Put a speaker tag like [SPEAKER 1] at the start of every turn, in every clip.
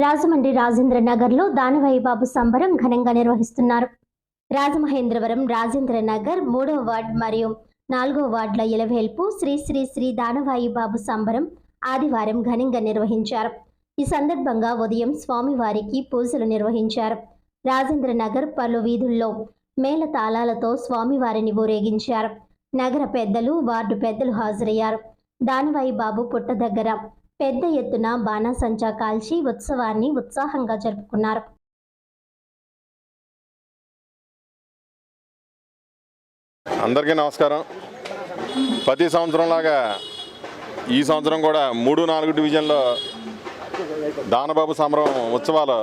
[SPEAKER 1] రాజమండ్రి రాజేంద్ర నగర్లో దానవాయి బాబు సంబరం ఘనంగా నిర్వహిస్తున్నారు. రాజమహేంద్రవరం రాజేంద్ర నగర్ 3వ వార్డ్ మరియు 4వ వార్డుల ఇలవేల్పు శ్రీ శ్రీ శ్రీ దానవాయి బాబు సంబరం ఆదివారం ఘనంగా నిర్వహించారు. ఈ సందర్భంగా ఉదయం స్వామివారికి పూజలు నిర్వహించారు. రాజేంద్ర నగర్ పలు వీధుల్లో మేళ తాళాలతో స్వామివారిని ఊరేగించారు. నగర పెద్దలు, వార్డు పెద్దలు హాజరయ్యారు. దానవాయి బాబు పుట్ట దగ్గర పెద్ద ఎత్తున బాణాసంచా కాల్చి ఉత్సవాన్ని ఉత్సాహంగా జరుపుకున్నారు.
[SPEAKER 2] అందరికీ నమస్కారం. ప్రతి సంవత్సరంలాగా ఈ సంవత్సరం కూడా 3-4 డివిజన్లో దానబాబు సంబరం ఉత్సవాలు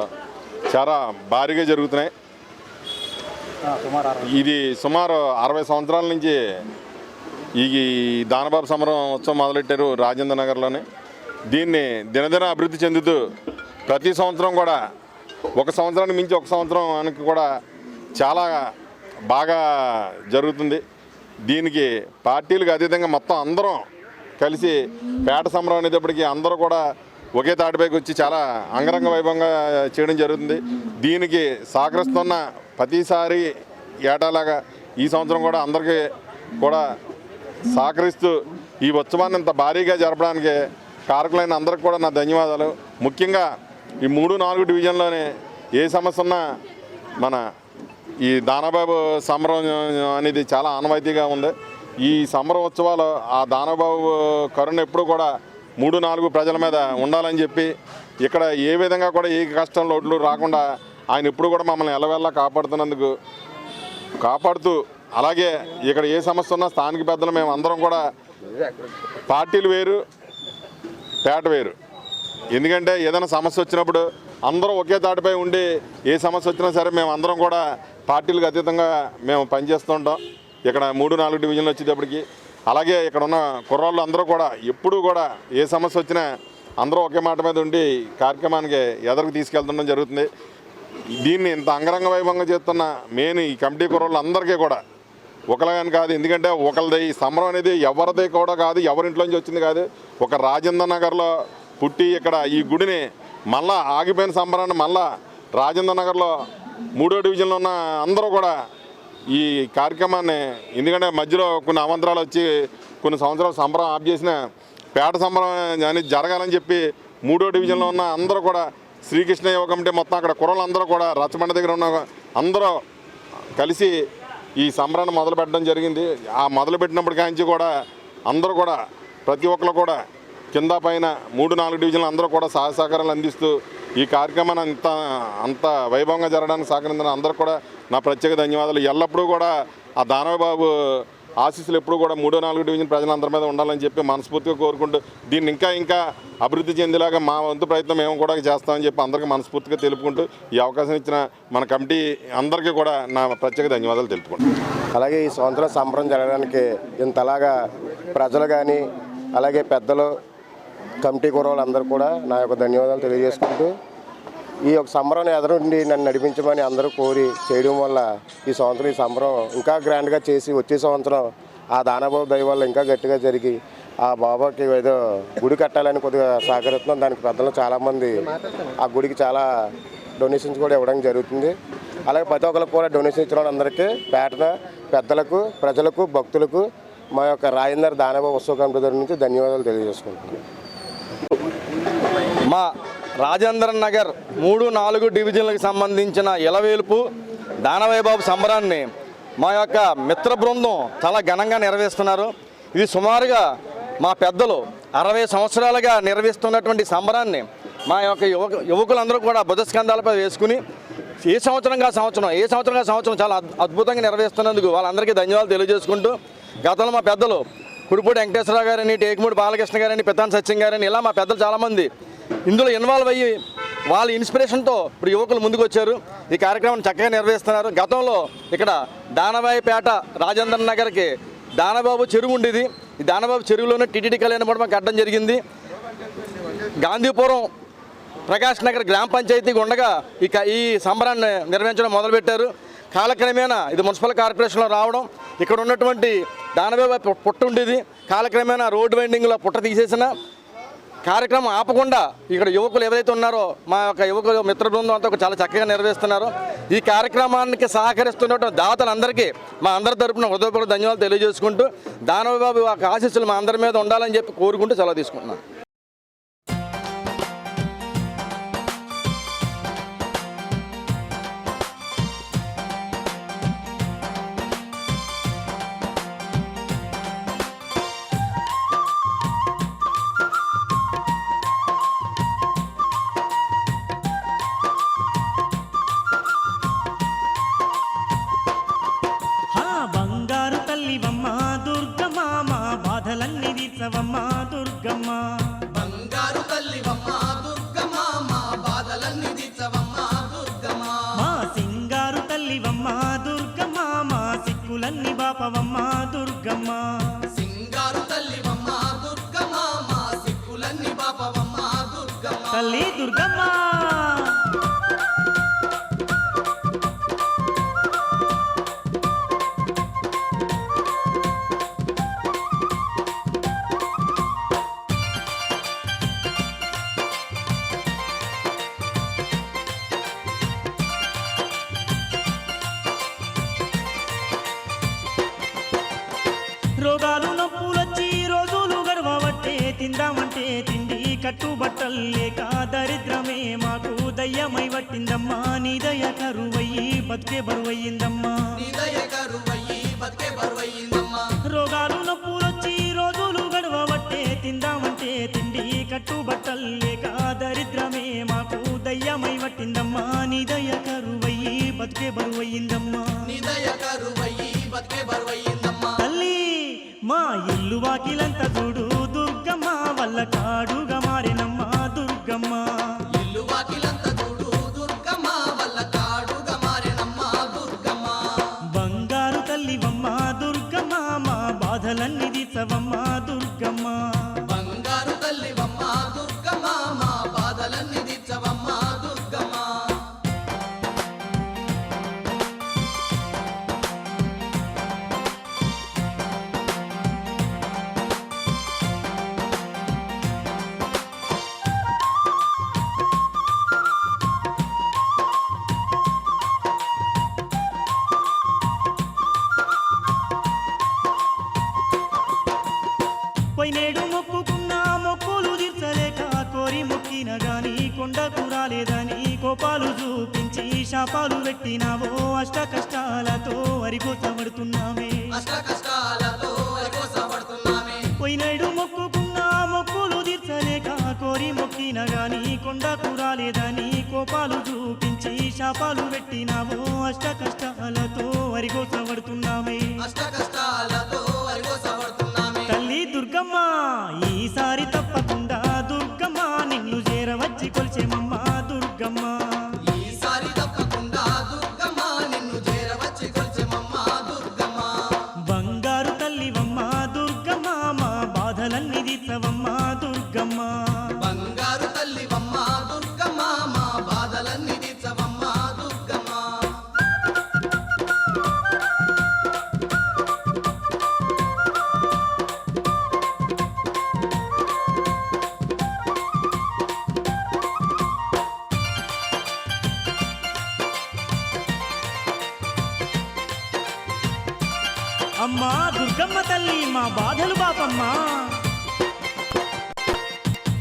[SPEAKER 2] చాలా భారీగా జరుగుతున్నాయి. ఇది సుమారు 60 సంవత్సరాల నుంచి ఈ దానబాబు సంబరం ఉత్సవం మొదలెట్టారు రాజేంద్ర నగర్లోనే. దీన్ని దినదిన అభివృద్ధి చెందుతూ ప్రతి సంవత్సరం కూడా ఒక సంవత్సరానికి మించి ఒక సంవత్సరానికి కూడా చాలా బాగా జరుగుతుంది. దీనికి పార్టీలకు అతీతంగా మొత్తం అందరం కలిసి పేట సంబరం అనేటప్పటికీ అందరూ కూడా ఒకే తాటిపైకి వచ్చి చాలా అంగరంగ వైభవంగా చేయడం జరుగుతుంది. దీనికి సహకరిస్తున్న ప్రతిసారి ఏటాలాగా ఈ సంవత్సరం కూడా అందరికీ కూడా సహకరిస్తూ ఈ ఉత్సవాన్ని ఇంత భారీగా జరపడానికి కారకులైన అందరికి కూడా నా ధన్యవాదాలు. ముఖ్యంగా ఈ 3-4 డివిజన్లోనే ఏ సమస్య ఉన్నా మన ఈ దానబాబు సంబరం అనేది చాలా ఆనవాయితీగా ఉంది. ఈ సంబరం ఉత్సవాలు ఆ దానబాబు కరుణ ఎప్పుడు కూడా 3-4 ప్రజల మీద ఉండాలని చెప్పి ఇక్కడ ఏ విధంగా కూడా ఏ కష్టం లోట్లు రాకుండా ఆయన ఎప్పుడు కూడా మమ్మల్ని ఎల్లవెల్లా కాపాడుతూ అలాగే ఇక్కడ ఏ సమస్య ఉన్నా స్థానిక పెద్దలు మేము అందరం కూడా పార్టీలు వేరు పేట వేరు. ఎందుకంటే ఏదైనా సమస్య వచ్చినప్పుడు అందరూ ఒకే తాటిపై ఉండి ఏ సమస్య వచ్చినా సరే మేము అందరం కూడా పార్టీలకు అతీతంగా మేము పనిచేస్తూ ఉంటాం. ఇక్కడ 3-4 డివిజన్లు వచ్చేటప్పటికి అలాగే ఇక్కడ ఉన్న కుర్రాళ్ళు అందరూ కూడా ఎప్పుడూ కూడా ఏ సమస్య వచ్చినా అందరూ ఒకే మాట మీద ఉండి కార్యక్రమానికి ఎదరికి తీసుకెళ్తుండడం జరుగుతుంది. దీన్ని ఇంత అంగరంగ వైభవంగా చేస్తున్న మెయిన్ ఈ కమిటీ కుర్రాళ్ళు అందరికీ కూడా ఒకలాగని కాదు. ఎందుకంటే ఒకరిది ఈ సంబరం అనేది ఎవరిది కూడా కాదు, ఎవరింట్లోంచి వచ్చింది కాదు. ఒక రాజేంద్ర నగర్లో పుట్టి ఇక్కడ ఈ గుడిని మళ్ళా ఆగిపోయిన సంబరాన్ని మళ్ళా రాజేంద్ర నగర్లో 3వ డివిజన్లో ఉన్న అందరూ కూడా ఈ కార్యక్రమాన్ని, ఎందుకంటే మధ్యలో కొన్ని అవంతరాలు వచ్చి కొన్ని సంవత్సరాలు సంబరం ఆఫ్ చేసిన పేట సంబరం అనేది జరగాలని చెప్పి 3వ డివిజన్లో ఉన్న అందరూ కూడా శ్రీకృష్ణ యువ కమిటీ మొత్తం అక్కడ కుర్రలందరూ కూడా రచ్చబండ దగ్గర ఉన్న అందరూ కలిసి ఈ సంబరాన్ని మొదలుపెట్టడం జరిగింది. ఆ మొదలుపెట్టినప్పటి కాంచి కూడా అందరూ కూడా ప్రతి ఒక్కరు కూడా కింద పైన 3-4 డివిజన్లు అందరూ కూడా సహకారాలు అందిస్తూ ఈ కార్యక్రమాన్ని అంత వైభవంగా జరగడానికి సహకరించిన అందరూ కూడా నా ప్రత్యేక ధన్యవాదాలు. ఎల్లప్పుడూ కూడా ఆ దానవబాబు ఆశీస్సులు ఎప్పుడు కూడా 3-4 డివిజన్ ప్రజలందరి మీద ఉండాలని చెప్పి మనస్ఫూర్తిగా కోరుకుంటూ దీన్ని ఇంకా అభివృద్ధి చెందేలాగా మా వంతు ప్రయత్నం మేము కూడా చేస్తామని చెప్పి అందరికీ మనస్ఫూర్తిగా తెలుపుకుంటూ ఈ అవకాశం ఇచ్చిన మన కమిటీ అందరికీ కూడా నా ప్రత్యేక ధన్యవాదాలు తెలుపుకుంటాం.
[SPEAKER 3] అలాగే ఈ సంవత్సరం సంబరం జరగడానికి ఇంతలాగా ప్రజలు కానీ అలాగే పెద్దలు కమిటీ కుర్రోళ్ళు అందరూ కూడా నా యొక్క ధన్యవాదాలు తెలియజేసుకుంటూ ఈ యొక్క సంబరాన్ని ఎదురుండి నన్ను నడిపించమని అందరూ కోరి చేయడం వల్ల ఈ సంవత్సరం ఈ సంబరం ఇంకా గ్రాండ్గా చేసి వచ్చే సంవత్సరం ఆ దానబాబు దయ వల్ల ఇంకా గట్టిగా జరిగి ఆ బాబాకి ఏదో గుడి కట్టాలని కొద్దిగా సహకరిస్తున్నాం. దానికి పెద్దలు చాలామంది ఆ గుడికి చాలా డొనేషన్స్ కూడా ఇవ్వడం జరుగుతుంది. అలాగే ప్రతి ఒక్కరికి కూడా డొనేషన్ ఇచ్చిన వాళ్ళందరికీ పేటన పెద్దలకు, ప్రజలకు, భక్తులకు మా యొక్క రాజేంద్ర దానబాబు ఉత్సవ కమిటీ దగ్గర నుంచి ధన్యవాదాలు తెలియజేసుకుంటున్నాం.
[SPEAKER 4] మా రాజేంద్ర నగర్ 3-4 డివిజన్లకు సంబంధించిన ఇలవేల్పు దానవాయి బాబు సంబరాన్ని మా యొక్క మిత్ర బృందం చాలా ఘనంగా నిర్వహిస్తున్నారు. ఇది సుమారుగా మా పెద్దలు 60 సంవత్సరాలుగా నిర్వహిస్తున్నటువంటి సంబరాన్ని మా యొక్క యువకులందరూ కూడా బుధస్కంధాలపై వేసుకుని ఏ సంవత్సరంగా సంవత్సరం చాలా అద్భుతంగా నిర్వహిస్తున్నందుకు వాళ్ళందరికీ ధన్యవాదాలు తెలియజేసుకుంటూ, గతంలో మా పెద్దలు కుడిపూడి వెంకటేశ్వరరావు గారని, టేకుమూడి బాలకృష్ణ గారని, పితాన్ సత్యం గారని ఇలా మా పెద్దలు చాలామంది ఇందులో ఇన్వాల్వ్ అయ్యి వాళ్ళ ఇన్స్పిరేషన్తో ఇప్పుడు యువకులు ముందుకు వచ్చారు. ఈ కార్యక్రమాన్ని చక్కగా నిర్వహిస్తున్నారు. గతంలో ఇక్కడ దానవాయిపేట రాజేంద్ర నగర్కి దానబాబు చెరువు ఉండేది. ఈ దానబాబు చెరువులోనే టీటీడీ కళ్యాణ మండపం కట్టడం జరిగింది. గాంధీపురం ప్రకాష్ నగర్ గ్రామ పంచాయతీకి ఉండగా ఈ సంబరాన్ని నిర్వహించడం మొదలుపెట్టారు. కాలక్రమేణా ఇది మున్సిపల్ కార్పొరేషన్లో రావడం, ఇక్కడ ఉన్నటువంటి దానబాబు పుట్ట ఉండేది. కాలక్రమేణా రోడ్డు వైండింగ్లో పుట్ట తీసేసిన కార్యక్రమం ఆపకుండా ఇక్కడ యువకులు ఎవరైతే ఉన్నారో మా యొక్క యువకులు మిత్ర బృందం అంతా చాలా చక్కగా నిర్వహిస్తున్నారు. ఈ కార్యక్రమానికి సహకరిస్తున్నటువంటి దాతలందరికీ మా అందరి తరపున హృదయపూర్వక ధన్యవాదాలు తెలియజేసుకుంటూ దానవ బాబు యొక్క ఆశీస్సులు మా అందరి మీద ఉండాలని చెప్పి కోరుకుంటూ సెలవు తీసుకుంటున్నాను.
[SPEAKER 5] బంగారు తల్లివమ్మ దుర్గమ్మ మా బాధలన్నీ తీర్చవమ్మ దుర్గమ్మ.
[SPEAKER 6] బంగారు తల్లివమ్మ దుర్గమ్మ మా బాధలన్నీ తీర్చవమ్మ దుర్గమ్మ.
[SPEAKER 5] మా సింగారు తల్లివమ్మ దుర్గమ్మ మా సిక్కులన్నీ బాపవమ్మ దుర్గమ్మ.
[SPEAKER 6] సింగారు తల్లివమ్మ దుర్గమ్మ మా సిక్కులన్నీ బాపవమ్మ దుర్గమ్మ.
[SPEAKER 5] తల్లి దుర్గమ్మ రోగాలు నొప్పులొచ్చి రోజులు గడవబట్టే తిందామంటే తిండి కట్టుబట్టలు లేక దరిద్రమే మాకు దయ్యమై పట్టిందమ్మా. నీ దయ కరువయ్యి బతికే బరువయ్యిందమ్మా.
[SPEAKER 6] నీ దయ కరువయ్యి బతికే బరువయ్యిందమ్మా.
[SPEAKER 5] రోగాలు నొప్పులొచ్చి రోజులు గడవబట్టే తిందామంటే తిండి కట్టుబట్టలు లేక దరిద్రమే మాకు దయ్యమై పట్టిందమ్మా. నీ దయ కరువయ్యి బతికే బరువయ్యిందమ్మా.
[SPEAKER 6] నీ దయ కరువయ్యి బతికే బరువయ్యిందమ్మా.
[SPEAKER 5] తల్లి మా ఇల్లు వాకిలంత చూడు దుర్గమ్మ వల్ల కాడుగా మారినమ్మ దుర్గమ్మ.
[SPEAKER 6] ఇల్లు వాకిలంత చూడు దుర్గమ్మ వల్ల కాడుగా మారినమ్మ దుర్గమ్మ.
[SPEAKER 5] బంగారు తల్లివమ్మ దుర్గమ్మ మా బాధలన్నీ తీర్చవమ్మ దుర్గమ్మ.
[SPEAKER 6] బంగారు తల్లివమ్మ దుర్గమ్మ మా బాధలన్నీ తీర్చవమ్మ దుర్గమ్మ.
[SPEAKER 5] పోయినేడు మొక్కుకున్న మొక్కులు తీర్చలేక కోరి మొక్కిన గాని కొండకు రాలేదని కోపాలు చూపించి శాపాలు పెట్టినావో అష్ట కష్టాలతో వరికోసబడుతున్నామే.
[SPEAKER 6] అష్ట కష్టాలతో వరికోసబడుతున్నామే.
[SPEAKER 5] పోయినేడు మొక్కుకున్న మొక్కులు తీర్చలేక కోరి మొక్కిన గాని కొండకు రాలేదని కోపాలు చూపించి శాపాలు పెట్టినావో అష్ట కష్టాలతో వరికోసబడుతున్నామే.
[SPEAKER 6] అష్ట కష్టాలతో వరికోసబడుతున్నామే.
[SPEAKER 5] తల్లి దుర్గమ్మ ఈసారి తప్పకుండా దుర్గమ్మ నిన్ను చేరవచ్చి కొలిచేమమ్మ దుర్గమ్మ.
[SPEAKER 6] ఈసారి తప్పకుండా దుర్గమ్మ నిన్ను చేరవచ్చి కొలిచెమమ్మ దుర్గమ్మ.
[SPEAKER 5] బంగారు తల్లివమ్మ దుర్గమ్మ మా బాధలన్నీ తీర్చవమ్మ దుర్గమ్మ.
[SPEAKER 6] బంగారు తల్లివమ్మ దుర్గమ్మ మా బాధలన్నీ తీర్చవమ్మ దుర్గమ్మ.
[SPEAKER 5] అమ్మా దుర్గమ్మ తల్లి మా బాధలు బాపమ్మ.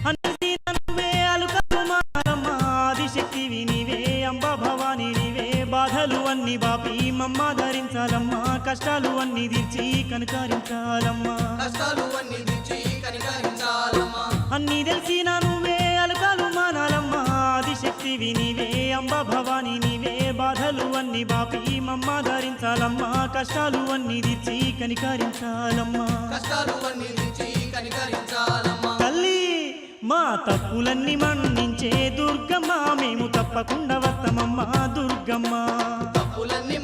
[SPEAKER 5] అన్ని నువ్వే అలుకలు మారమ్మ ఆదిశక్తివి నీవే అంబ భవాని నీవే. బాధలు అన్ని బాపి మమ్మ ధరించాలమ్మా కష్టాలు అన్ని తీర్చి కనకరించాలమ్మా.
[SPEAKER 6] కష్టాలు అన్ని తీర్చి కనికరించాలమ్మా.
[SPEAKER 5] అన్ని తెలిసిన నువ్వే అలకాలు మానాలమ్మా ఆదిశక్తివి నీవే అంబ భవాని నీవే. బాధలు అన్ని బాపి మమ్మ ధరించాలమ్మా కష్టాలు అన్ని తీర్చి కనికరించాలమ్మా.
[SPEAKER 6] కష్టాలు అన్ని తీర్చి కనికరించాలమ్మా.
[SPEAKER 5] తల్లి మా తప్పులన్నీ మన్నించే దుర్గమ్మ మేము తప్పకుండా వస్తామమ్మా దుర్గమ్మ.
[SPEAKER 6] తప్పులన్నీ